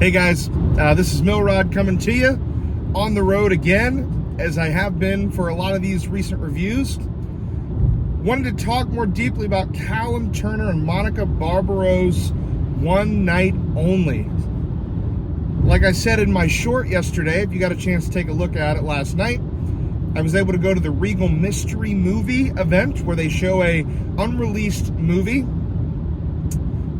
Hey guys, this is Millrod coming to you on the road again, as I have been for a lot of these recent reviews. Wanted to talk more deeply about Callum Turner and Monica Barboro's One Night Only. Like I said in my short yesterday, if you got a chance to take a look at it last night, I was able to go to the Regal Mystery Movie event where they show a unreleased movie.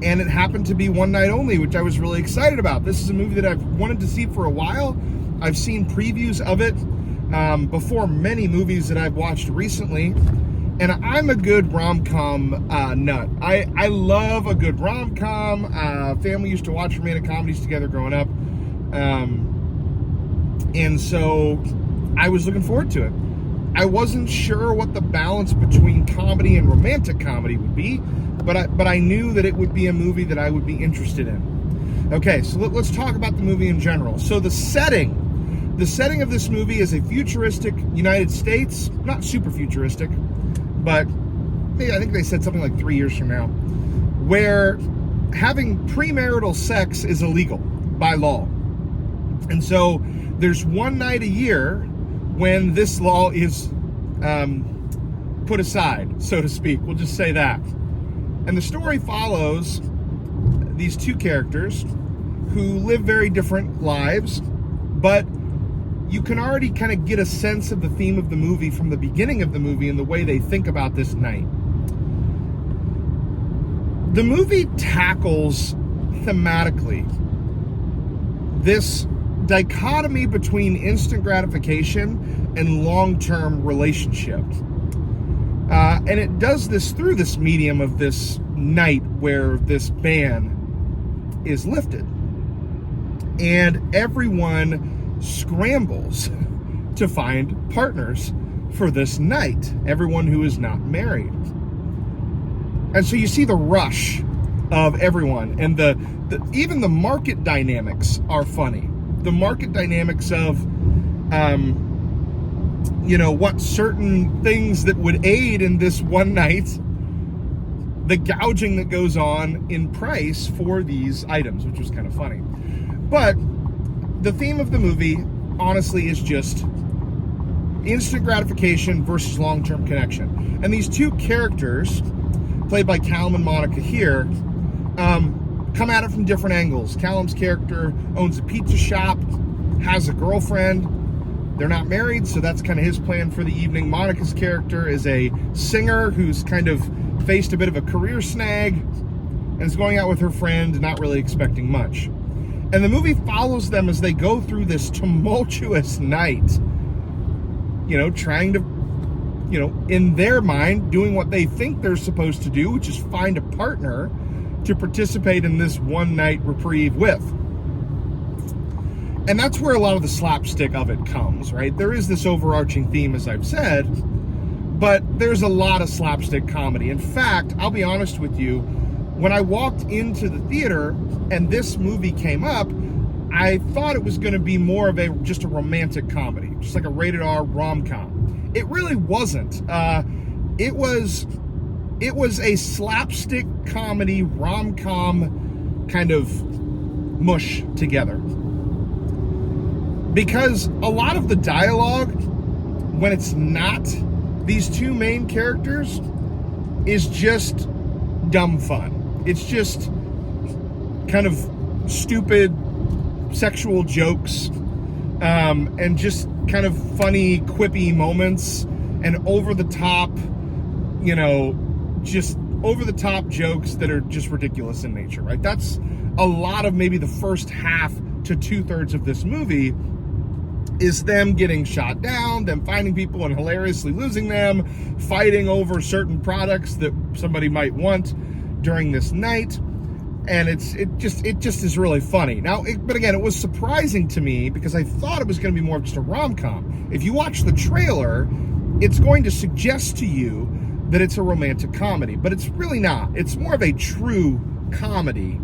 And it happened to be One Night Only, which I was really excited about. This is a movie that I've wanted to see for a while. I've seen previews of it before many movies that I've watched recently. And I'm a good rom-com nut. I love a good rom-com. Family used to watch romantic comedies together growing up. And so I was looking forward to it. I wasn't sure what the balance between comedy and romantic comedy would be, but I knew that it would be a movie that I would be interested in. Okay, so let's talk about the movie in general. So the setting of this movie is a futuristic United States, not super futuristic, but I think they said something like 3 years from now, where having premarital sex is illegal by law. And so there's one night a year when this law is put aside, so to speak. We'll just say that. And the story follows these two characters who live very different lives, but you can already kind of get a sense of the theme of the movie from the beginning of the movie and the way they think about this night. The movie tackles thematically this dichotomy between instant gratification and long-term relationship. And it does this through this medium of this night where this ban is lifted. And everyone scrambles to find partners for this night. Everyone who is not married. And so you see the rush of everyone. And even the market dynamics are funny. The market dynamics of what certain things that would aid in this one night, the gouging that goes on in price for these items, which was kind of funny. But the theme of the movie, honestly, is just instant gratification versus long-term connection. And these two characters, played by Callum and Monica here, come at it from different angles. Callum's character owns a pizza shop, has a girlfriend. They're not married, so that's kind of his plan for the evening. Monica's character is a singer who's kind of faced a bit of a career snag and is going out with her friend, not really expecting much. And the movie follows them as they go through this tumultuous night, trying to, in their mind, doing what they think they're supposed to do, which is find a partner to participate in this one night reprieve with. And that's where a lot of the slapstick of it comes, right? There is this overarching theme, as I've said, but there's a lot of slapstick comedy. In fact, I'll be honest with you, when I walked into the theater and this movie came up, I thought it was going to be more of just a romantic comedy, just like a rated R rom-com. It really wasn't. It was a slapstick comedy rom-com kind of mush together. Because a lot of the dialogue, when it's not these two main characters, is just dumb fun. It's just kind of stupid sexual jokes, and just kind of funny, quippy moments, and over-the-top, just over-the-top jokes that are just ridiculous in nature, right? That's a lot of maybe the first half to two-thirds of this movie is them getting shot down, them finding people and hilariously losing them, fighting over certain products that somebody might want during this night. And it just is really funny. Now, but again, it was surprising to me because I thought it was going to be more of just a rom-com. If you watch the trailer, it's going to suggest to you that it's a romantic comedy, but it's really not. It's more of a true comedy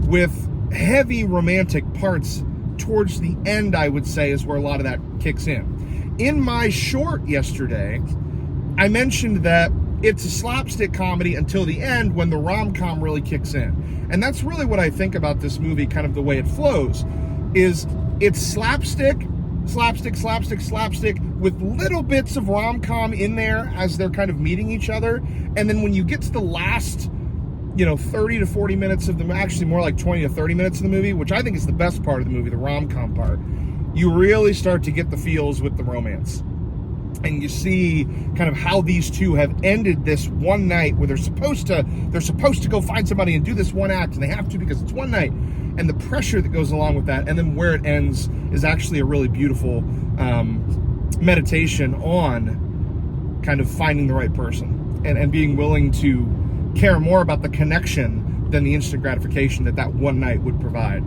with heavy romantic parts towards the end, I would say, is where a lot of that kicks in. In my short yesterday, I mentioned that it's a slapstick comedy until the end when the rom-com really kicks in. And that's really what I think about this movie, kind of the way it flows, is it's slapstick with little bits of rom-com in there as they're kind of meeting each other. And then when you get to the last, 30 to 40 minutes of the, actually more like 20 to 30 minutes of the movie, which I think is the best part of the movie, the rom-com part, you really start to get the feels with the romance. And you see kind of how these two have ended this one night where they're supposed to go find somebody and do this one act, and they have to because it's one night, and the pressure that goes along with that. And then where it ends is actually a really beautiful meditation on kind of finding the right person and being willing to care more about the connection than the instant gratification that one night would provide.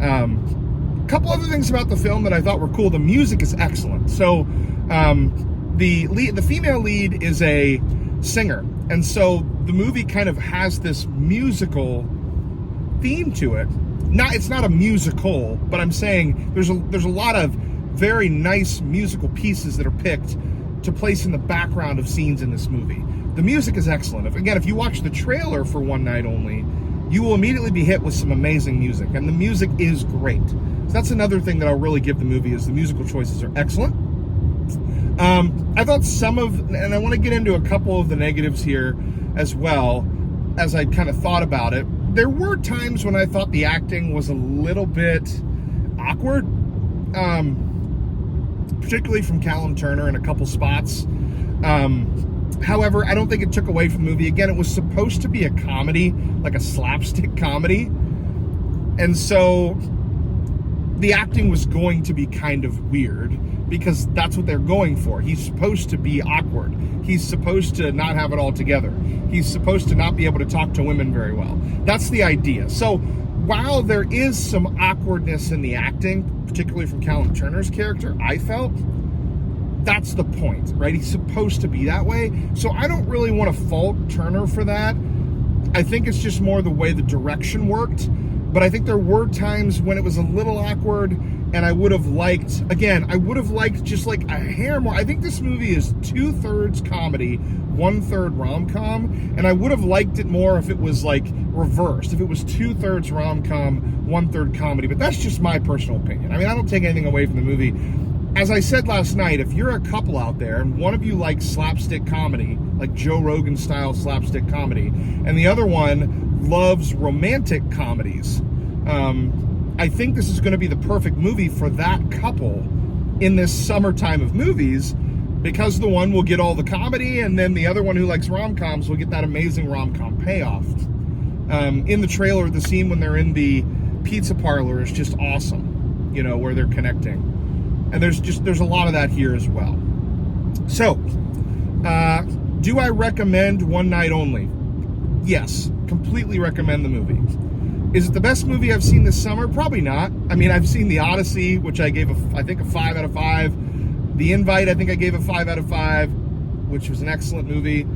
A couple other things about the film that I thought were cool. The music is excellent. So the female lead is a singer, and so the movie kind of has this musical theme to it. It's not a musical, but I'm saying there's a lot of very nice musical pieces that are picked to place in the background of scenes in this movie. The music is excellent. If you watch the trailer for One Night Only, you will immediately be hit with some amazing music, and the music is great. So that's another thing that I'll really give the movie, is the musical choices are excellent. I thought and I want to get into a couple of the negatives here as well, as I kind of thought about it. There were times when I thought the acting was a little bit awkward, particularly from Callum Turner in a couple spots. However, I don't think it took away from the movie. Again, it was supposed to be a comedy, like a slapstick comedy. And so the acting was going to be kind of weird because that's what they're going for. He's supposed to be awkward. He's supposed to not have it all together. He's supposed to not be able to talk to women very well. That's the idea. So while there is some awkwardness in the acting, particularly from Callum Turner's character, I felt that's the point, right? He's supposed to be that way. So I don't really want to fault Turner for that. I think it's just more the way the direction worked. But I think there were times when it was a little awkward, and I would have liked just like a hair more. I think this movie is 2/3 comedy, 1/3 rom-com, and I would have liked it more if it was like reversed, if it was 2/3 rom-com, 1/3 comedy. But that's just my personal opinion. I mean, I don't take anything away from the movie. As I said last night, if you're a couple out there and one of you likes slapstick comedy, like Joe Rogan style slapstick comedy, and the other one loves romantic comedies, I think this is going to be the perfect movie for that couple in this summertime of movies, because the one will get all the comedy, and then the other one who likes rom-coms will get that amazing rom-com payoff. In the trailer, the scene when they're in the pizza parlor is just awesome, where they're connecting. And there's a lot of that here as well. So, do I recommend One Night Only? Yes, completely recommend the movie. Is it the best movie I've seen this summer? Probably not. I mean, I've seen The Odyssey, which I gave I think a 5 out of 5. The Invite, I think I gave a 5 out of 5, which was an excellent movie.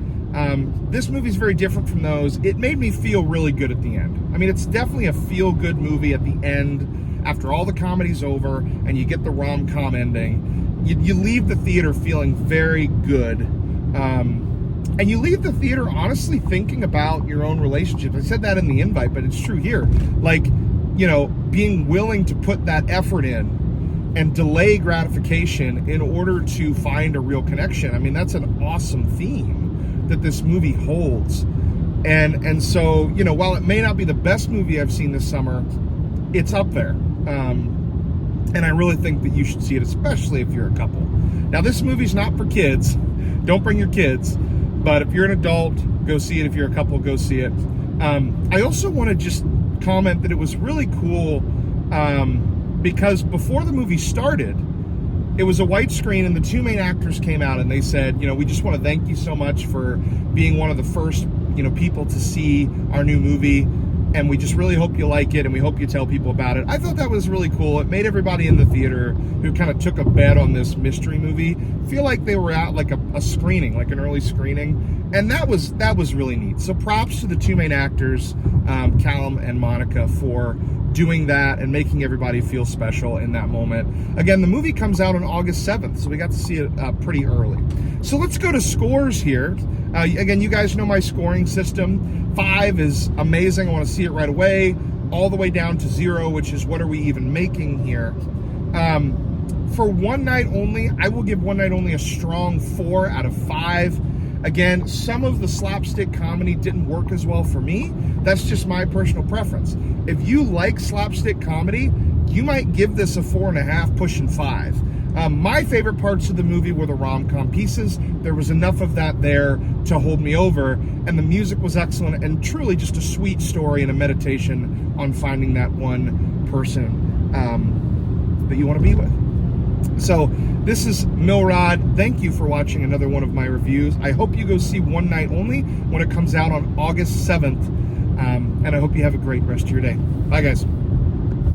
This movie's very different from those. It made me feel really good at the end. I mean, it's definitely a feel-good movie at the end, after all the comedy's over and you get the rom-com ending. You leave the theater feeling very good. And you leave the theater honestly thinking about your own relationship. I said that in The Invite, but it's true here. Like, being willing to put that effort in and delay gratification in order to find a real connection. I mean, that's an awesome theme that this movie holds. And so, while it may not be the best movie I've seen this summer, it's up there. And I really think that you should see it, especially if you're a couple. Now, this movie's not for kids. Don't bring your kids. But if you're an adult, go see it. If you're a couple, go see it. I also want to just comment that it was really cool because before the movie started, it was a white screen, and the two main actors came out and they said, we just want to thank you so much for being one of the first, people to see our new movie. And we just really hope you like it, and we hope you tell people about it. I thought that was really cool. It made everybody in the theater who kind of took a bet on this mystery movie feel like they were at like a screening, like an early screening. And that was really neat. So props to the two main actors, Callum and Monica, for doing that and making everybody feel special in that moment. Again, the movie comes out on August 7th, so we got to see it pretty early. So let's go to scores here. Again, you guys know my scoring system. 5 is amazing. I want to see it right away. All the way down to 0, which is what are we even making here? For One Night Only, I will give One Night Only a strong 4 out of 5. Again, some of the slapstick comedy didn't work as well for me. That's just my personal preference. If you like slapstick comedy, you might give this a 4.5, pushing 5. My favorite parts of the movie were the rom-com pieces. There was enough of that there to hold me over, and the music was excellent, and truly just a sweet story and a meditation on finding that one person that you want to be with. So this is Millrod. Thank you for watching another one of my reviews. I hope you go see One Night Only when it comes out on August 7th, and I hope you have a great rest of your day. Bye, guys.